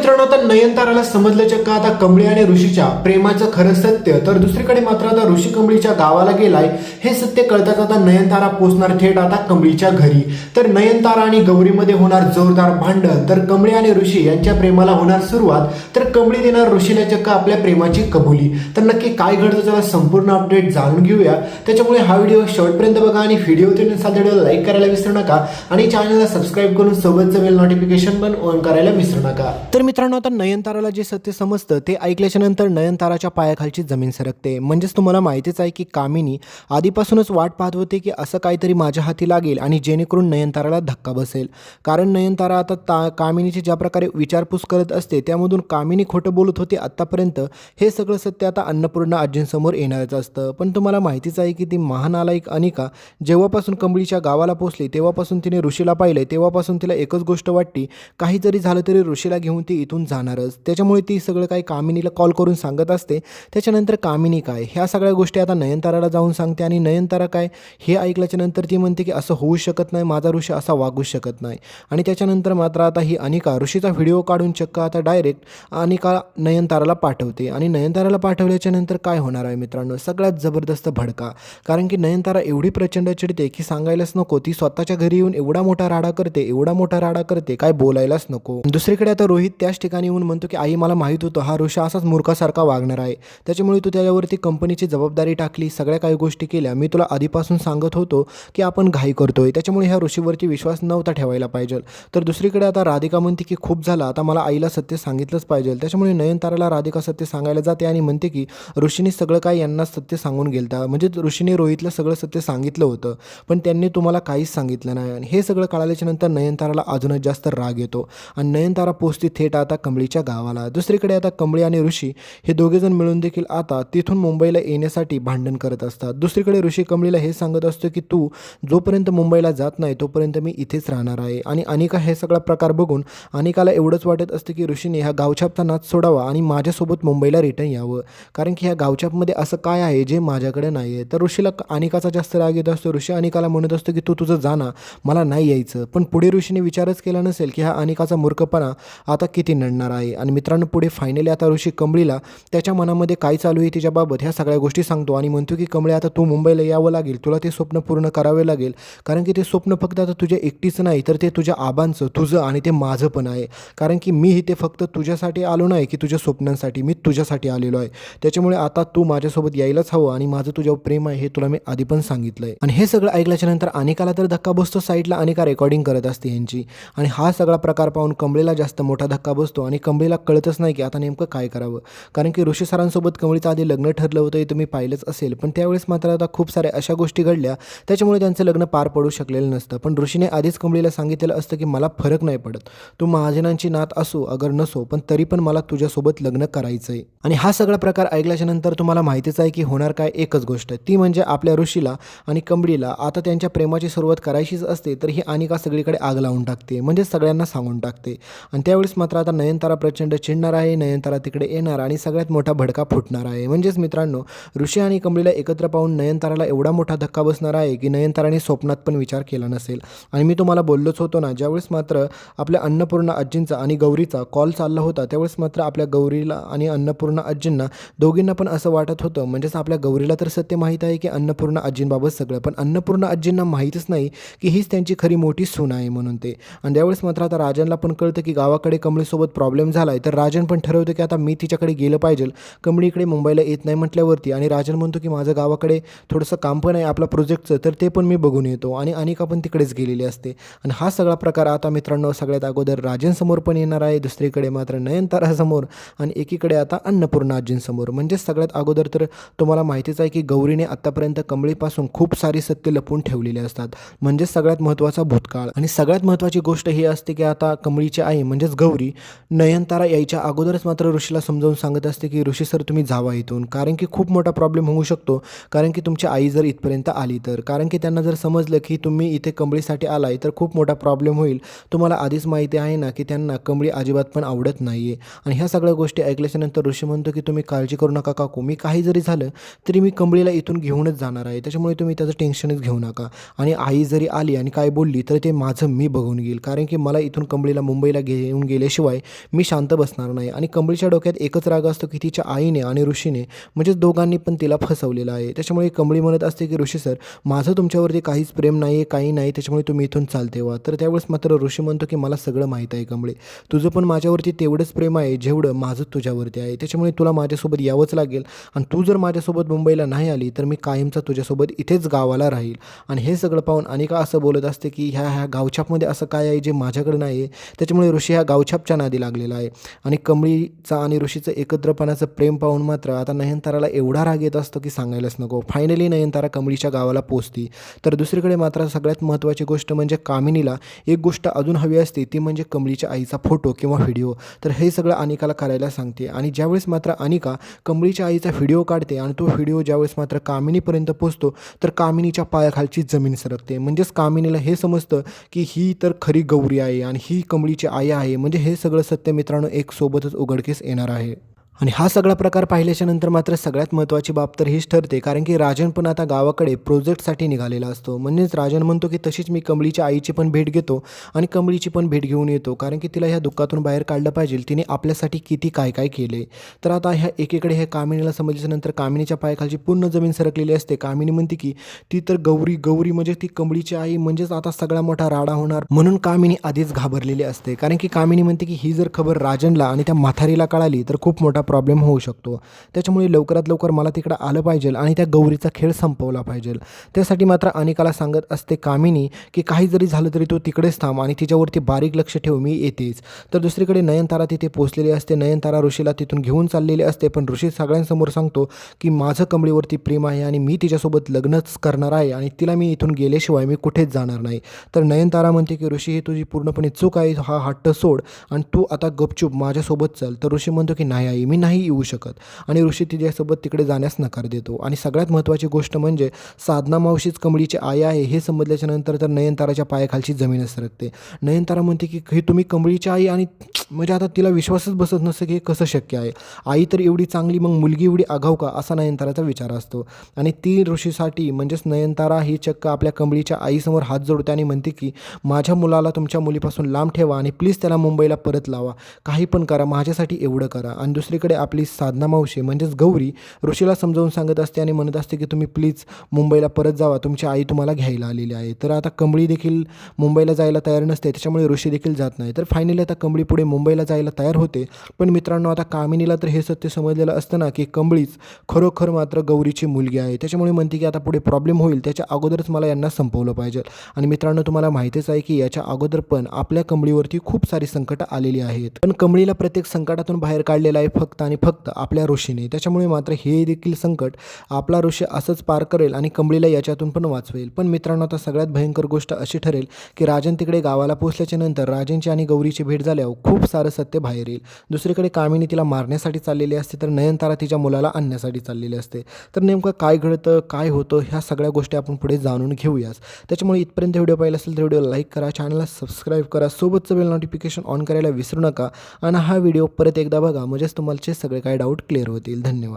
मित्रांनो, आता नयनताराला समजलं चक्क आता कमळी आणि ऋषीच्या प्रेमाचं खरं सत्य. तर दुसरीकडे मात्र आता ऋषी कमळीच्या गावाला गेलाय हे सत्य कळताच आता नयनतारा पोचणार थेट आता कमळीच्या घरी. तर नयनतारा आणि गौरीमध्ये होणार जोरदार भांडण. तर कमळी आणि ऋषी यांच्या प्रेमाला होणार सुरुवात. तर कमळी देणार ऋषीला चक्क आपल्या प्रेमाची कबुली. तर नक्की काय घडतं चला संपूर्ण अपडेट जाणून घेऊया. त्याच्यामुळे हा व्हिडिओ शेवटपर्यंत बघा आणि व्हिडिओ व्हिडिओला लाईक करायला विसरू नका आणि चॅनलला सबस्क्राईब करून सोबतचं बेल नोटिफिकेशन पण ऑन करायला विसरू नका. तर मित्रांनो, आता नयनताराला जे सत्य समजतं ते ऐकल्याच्या नंतर नयनताराच्या पायाखालची जमीन सरकते. म्हणजेच तुम्हाला माहितीच आहे की कामिनी आधीपासूनच वाट पाहत होती की असं काहीतरी माझ्या हाती लागेल आणि जेणेकरून नयनताराला धक्का बसेल. कारण नयनतारा आता कामिनीची ज्या प्रकारे विचारपूस करत असते त्यामधून कामिनी खोटं बोलत होती आत्तापर्यंत, हे सगळं सत्य आता अन्नपूर्णा आजींसमोर येणारच असतं. पण तुम्हाला माहितीच आहे की ती महानालायक अनिका जेव्हापासून कमळीच्या गावाला पोहोचली तेव्हापासून तिने ऋषीला पाहिले तेव्हापासून तिला एकच गोष्ट वाटली, काही जरी झालं तरी ऋषीला घेऊन ती इथून जाणारच. त्याच्यामुळे ती सगळं काही कामिनीला कॉल करून सांगत असते. त्याच्यानंतर कामिनी काय ह्या सगळ्या गोष्टी आता नयनताराला जाऊन सांगते आणि नयनतारा काय हे ऐकल्याच्या नंतर ती म्हणते की असं होऊ शकत नाही, माझा ऋषी असा वागूच शकत नाही. आणि त्याच्यानंतर मात्र आता ही अनिका ऋषीचा व्हिडिओ काढून चक्क आता डायरेक्ट अनिका नयनताराला पाठवते. आणि नयनताराला पाठवल्याच्या नंतर काय होणार आहे मित्रांनो, सगळ्यात जबरदस्त भडका. कारण की नयनतारा एवढी प्रचंड चिडते की सांगायलाच नको. ती स्वतःच्या घरी येऊन एवढा मोठा राडा करते काय बोलायलाच नको. दुसरीकडे आता रोहित त्याच ठिकाणी येऊन म्हणतो की आई मला माहीत होतं हा ऋषी असाच मूर्खासारखा वागणार आहे, त्याच्यामुळे तू त्याच्यावरती कंपनीची जबाबदारी टाकली, सगळ्या काही गोष्टी केल्या. मी तुला आधीपासून सांगत होतो की आपण घाई करतोय, त्याच्यामुळे ह्या ऋषीवरती विश्वास नव्हता ठेवायला पाहिजे. तर दुसरीकडे आता राधिका म्हणते की खूप झालं, आता मला आईला सत्य सांगितलंच पाहिजे. त्याच्यामुळे नयनताराला राधिका सत्य सांगायला जाते आणि म्हणते की ऋषीने सगळं काही यांना सत्य सांगून गेलता, म्हणजे ऋषीने रोहितला सगळं सत्य सांगितलं होतं पण त्यांनी तुम्हाला काहीच सांगितलं नाही. आणि हे सगळं कळाल्याच्या नंतर नयनताराला अजूनच जास्त राग येतो आणि नयनतारा पोचते थेट आता कमळीच्या गावाला. दुसरीकडे आता कमळी आणि ऋषी हे दोघेजण मिळून देखील आता तिथून मुंबईला येण्यासाठी भांडण करत असतात. दुसरीकडे ऋषी कमळीला हे सांगत असतो की तू जोपर्यंत मुंबईला जात नाही तोपर्यंत मी इथेच राहणार आहे. आणि अनिका हे सगळा प्रकार बघून अनिकाला एवढंच वाटत असतं की ऋषीने ह्या गावछापचा नाच सोडावा आणि माझ्यासोबत मुंबईला रिटर्न यावं, कारण की ह्या गावछापमध्ये असं काय आहे जे माझ्याकडे नाही आहे. तर ऋषीला अनिकाचा जास्त राग येत असतो. ऋषी अनिकाला म्हणत असतो की तू तुझं जा ना, मला नाही यायचं. पण पुढे ऋषीने विचारच केला नसेल की हा अनिकाचा मूर्खपणा आता किती नडणार आहे. आणि मित्रांनो, पुढे फायनली आता ऋषी कमळीला त्याच्या मनामध्ये काय चालू आहे तिच्याबाबत ह्या सगळ्या गोष्टी सांगतो आणि म्हणतो की कमळी आता तू मुंबईला यावं लागेल, तुला ते स्वप्न पूर्ण करावे लागेल, कारण की ते स्वप्न फक्त आता तुझ्या एकटीचं नाही तर ते तुझ्या आबांचं, तुझं आणि ते माझं पण आहे. कारण की मी इथे फक्त तुझ्यासाठी आलो नाही की तुझ्या स्वप्नांसाठी, मी तुझ्यासाठी आलेलो आहे. त्याच्यामुळे आता तू माझ्यासोबत यायलाच हवं आणि माझं तुझ्यावर प्रेम आहे हे तुला मी आधी पण सांगितलं आहे. आणि हे सगळं ऐकल्याच्या नंतर अनिकाला तर धक्का बसतो. साईडला अनिका रेकॉर्डिंग करत असते यांची. आणि हा सगळा प्रकार पाहून कमळीला जास्त मोठा धक्का बसतो आणि कमळीला कळतच नाही की आता नेमकं काय करावं. कारण की ऋषी सरांसोबत कमळीचं आधी लग्न ठरलं होतं हे तुम्ही पाहिलंच असेल, पण त्यावेळेस मात्र आता खूप साऱ्या अशा गोष्टी घडल्या त्याच्यामुळे त्यांचं लग्न पार पडू शकलेलं नसतं. पण ऋषीने आधीच कमळीला सांगितलेलं असतं की मला फरक नाही पडत, तू महाजनांची नात असो अगर नसो पण तरी पण मला तुझ्यासोबत लग्न करायचं आहे. आणि हा सगळा प्रकार ऐकल्याच्या नंतर तुम्हाला माहितीच आहे की होणार काय, एकच गोष्ट ती म्हणजे आपल्या ऋषीला आणि कमळीला आता त्यांच्या प्रेमाची सुरुवात करायचीच असते तर ही अनिका सगळीकडे आग लावून टाकते, म्हणजे सगळ्यांना सांगून टाकते. आणि त्यावेळेस मात्र आता नयनतारा प्रचंड चिडणार आहे, नयनतारा तिकडे येणार आणि सगळ्यात मोठा भडका फुटणार आहे. म्हणजेच मित्रांनो, ऋषी आणि कमळीला एकत्र पाहून नयनताराला एवढा मोठा धक्का बसणार आहे की नयनताराने स्वप्नात पण विचार केला नसेल. आणि मी तुम्हाला बोललोच होतो ना, ज्यावेळेस मात्र आपल्या अन्नपूर्णा आजींचा आणि गौरीचा कॉल चालला होता त्यावेळेस मात्र आपल्या गौरीला आणि अन्नपूर्णा आजींना दोघींना पण असं वाटत होतं, म्हणजेच आपल्या गौरीला तर सत्य माहीत आहे की अन्नपूर्णा आजींबाबत सगळं, पण अन्नपूर्णा आजींना माहीतच नाही की हीच त्यांची खरी मोठी सून आहे म्हणून ते. आणि त्यावेळेस मात्र आता राजनला पण कळतं की गावाकडे कमळीसोबत प्रॉब्लेम झाला आहे, तर राजन पण ठरवतं की आता मी तिच्याकडे गेलं पाहिजे. कमळी इकडे मुंबईला येत नाही म्हटल्यावरती आणि राजन म्हणतो की माझं गावाकडे थोडंसं काम पण आहे आपल्या प्रोजेक्टचं, तर ते पण मी बघून येतो. आणि अनिका पण तिकडेच गेलेली असते. आणि हा सगळा प्रकार आता मित्रांनो सगळ्यात अगोदर राजनसमोर पण येणार आहे, दुसरीकडे मात्र नयनतारासमोर आणि एकीकडे आता अन्नपूर्णा आजींसमोर. म्हणजे सगळ्यात अगोदर तर तुम्हाला माहितीच आहे की गौरीने आत्तापर्यंत कमळीपासून खूप सारी सत्य लपवून ठेवलेली असतात, म्हणजे सगळ्यात महत्त्वाचा भूतकाळ. आणि सगळ्यात महत्त्वाची गोष्ट ही असते की आता कमळीची आई म्हणजेच गौरी नयनतारा यायच्या अगोदरच मात्र ऋषीला समजावून सांगत असते की ऋषी सर तुम्ही जावा इथून, कारण की खूप मोठा प्रॉब्लेम होऊ शकतो, कारण की तुमची आई जर इथपर्यंत आली तर. कारण की त्यांना जर समजलं की तुम्ही इथे कमळीसाठी आलाय तर खूप मोठा प्रॉब्लेम होईल. तुम्हाला आधीच माहिती आहे ना की त्यांना कमळी अजिबात पण आवडत नाही आहे. आणि ह्या सगळ्या गोष्टी ऐकल्याच्यानंतर ऋषी म्हणतो की तुम्ही काळजी करू नका काकू, मी काही जरी झालं तरी मी कमळीला इथून घेऊनच जाणार आहे, त्याच्यामुळे तुम्ही त्याचं टेन्शनच घेऊ नका. आणि आई जरी आली आणि काय बोलली तर ते माझं मी बघून घेईल, कारण की मला इथून कमळीला मुंबईला घेऊन गेल्याशिवाय केल्याशिवाय मी शांत बसणार नाही. आणि कमळीच्या डोक्यात एकच राग असतो की तिच्या आईने आणि ऋषीने म्हणजेच दोघांनी पण तिला फसवलेलं आहे. त्याच्यामुळे कमळी म्हणत असते की ऋषी सर, माझं तुमच्यावरती काहीच प्रेम नाही आहे, काही नाही, त्याच्यामुळे तुम्ही इथून चालते व्हा. तर त्यावेळेस मात्र ऋषी म्हणतो की मला सगळं माहीत आहे कमळे, तुझं पण माझ्यावरती तेवढंच प्रेम आहे जेवढं माझं तुझ्यावरती आहे. त्याच्यामुळे तुला माझ्यासोबत यावंच लागेल आणि तू जर माझ्यासोबत मुंबईला नाही आली तर मी कायमचा तुझ्यासोबत इथेच गावाला राहील. आणि हे सगळं पाहून अनिका असं बोलत असते की ह्या गावछापमध्ये असं काय आहे जे माझ्याकडे नाही आहे. त्याच्यामुळे ऋषी ह्या गावछापच्या नादी लागलेला आहे. आणि कमळीचा आणि ऋषीचं एकत्रपणाचं प्रेम पाहून मात्र आता नयनताराला एवढा राग येत असतो की सांगायलाच नको. फायनली नयनतारा कमळीच्या गावाला पोहोचती. तर दुसरीकडे मात्र सगळ्यात महत्त्वाची गोष्ट म्हणजे कामिनीला एक गोष्ट अजून हवी असते, ती म्हणजे कमळीच्या आईचा फोटो किंवा व्हिडिओ. तर हे सगळं अनिकाला करायला सांगते. आणि ज्यावेळेस मात्र अनिका कमळीच्या आईचा व्हिडिओ काढते आणि तो व्हिडिओ ज्यावेळेस मात्र कामिनीपर्यंत पोहोचतो तर कामिनीच्या पायाखालची जमीन सरकते. म्हणजेच कामिनीला हे समजतं की ही तर खरी गौरी आहे आणि ही कमळीची आई आहे. म्हणजे हे सगळं सत्य मित्रांनो एक सोबतच उघडकीस येणार आहे. आणि हा सगळा प्रकार पाहिल्याच्या नंतर मात्र सगळ्यात महत्त्वाची बाब तर हीच ठरते, कारण की राजन पण आता गावाकडे प्रोजेक्टसाठी निघालेला असतो. म्हणजेच राजन म्हणतो की तशीच मी कमळीच्या आईची पण भेट घेतो आणि कमळीची पण भेट घेऊन येतो, कारण की तिला ह्या दुःखातून बाहेर काढलं पाहिजे. तिने आपल्यासाठी किती काय काय केले. तर आता ह्या एकीकडे हे कामिनीला समजल्यानंतर कामिनीच्या पायाखालची पूर्ण जमीन सरकलेली असते. कामिनी म्हणते की ती तर गौरी गौरी म्हणजे ती कमळीची आई, म्हणजेच आता सगळा मोठा राडा होणार. म्हणून कामिनी आधीच घाबरलेली असते, कारण की कामिनी म्हणते की ही जर खबर राजनला आणि त्या म्हातारीला कळाली तर खूप मोठा प्रॉब्लेम होऊ शकतो. त्याच्यामुळे लवकरात लवकर मला तिकडं आलं पाहिजे आणि त्या गौरीचा खेळ संपवला पाहिजे. त्यासाठी मात्र अनिकाला सांगत असते कामिनी की काही जरी झालं तरी तू तिकडेच थांब आणि तिच्यावरती बारीक लक्ष ठेव, मी येतेच. तर दुसरीकडे नयनतारा तिथे पोहोचलेली असते. नयनतारा ऋषीला तिथून घेऊन चाललेली असते, पण ऋषी सगळ्यांसमोर सांगतो की माझं कमळीवरती प्रेम आहे आणि मी तिच्यासोबत लग्नच करणार आहे आणि तिला मी इथून गेल्याशिवाय मी कुठेच जाणार नाही. तर नयनतारा म्हणते की ऋषी, ही तुझी पूर्णपणे चूक आहे, हा हट्ट सोड आणि तू आता गपचूप माझ्यासोबत चल. तर ऋषी म्हणतो की नाही आई, मी नाही येऊ शकत. आणि ऋषी तिच्यासोबत तिकडे जाण्यास नकार देतो. आणि सगळ्यात महत्त्वाची गोष्ट म्हणजे साधना मावशीच कमळीची आई आहे हे समजल्याच्या नंतर तर नयनताराच्या पायाखालची जमीनच सरकते. नयनतारा म्हणते की हे तुम्ही कमळीची आई, आणि म्हणजे आता तिला विश्वासच बसत नसतं की हे कसं शक्य आहे. आई तर एवढी चांगली, मग मुलगी एवढी आगाऊ का, असा नयनताराचा विचार असतो. आणि ती ऋषीसाठी म्हणजेच नयनतारा ही चक्क आपल्या कमळीच्या आईसमोर हात जोडते आणि म्हणते की माझ्या मुलाला तुमच्या मुलीपासून लांब ठेवा आणि प्लीज त्याला मुंबईला परत लावा, काही पण करा, माझ्यासाठी एवढं करा. आणि दुसरीकडे आपली साधना मावशी म्हणजेच गौरी ऋषीला समजावून सांगत असते आणि म्हणत असते की तुम्ही प्लीज मुंबईला परत जावा, तुमची आई तुम्हाला घ्यायला आलेली आहे. तर आता कमळी देखील मुंबईला जायला तयार नसते, त्याच्यामुळे ऋषी देखील जात नाही. तर फायनली आता कमळी पुढे मुंबईला जायला तयार होते. पण मित्रांनो, आता कामिनीला तर हे सत्य समजलेलं असतं ना की कमळीच खरोखर मात्र गौरीची मुलगी आहे. त्याच्यामुळे म्हणते की आता पुढे प्रॉब्लेम होईल, त्याच्या अगोदरच मला यांना संपवलं पाहिजे. आणि मित्रांनो, तुम्हाला माहितीच आहे की याच्या अगोदर पण आपल्या कमळीवरती खूप सारी संकटं आलेली आहेत, पण कमळीला प्रत्येक संकटातून बाहेर काढलेलं आहे फक्त आणि फक्त आपल्या ऋषीने. त्याच्यामुळे मात्र हे देखील संकट आपला ऋषी असंच पार करेल आणि कमळीला याच्यातून पण वाचवेल. पण मित्रांनो, आता सगळ्यात भयंकर गोष्ट अशी ठरेल की राजन तिकडे गावाला पोहोचल्याच्या नंतर राजनची आणि गौरीची भेट झाल्यावर खूप सारं सत्य बाहेर येईल. दुसरीकडे कामिनी तिला मारण्यासाठी चाललेली असते, तर नयनतारा तिच्या मुलाला आणण्यासाठी चाललेली असते. तर नेमकं काय घडतं, काय होतं, ह्या सगळ्या गोष्टी आपण पुढे जाणून घेऊयाच. त्याच्यामुळे इथपर्यंत व्हिडिओ पाहिला असेल तर व्हिडिओ लाईक करा, चॅनलला सबस्क्राईब करा, सोबतचं बेल नोटिफिकेशन ऑन करायला विसरू नका. आणि हा व्हिडिओ परत एकदा बघा, म्हणजेच तुमचे सगळे काही डाऊट क्लिअर होतील. धन्यवाद.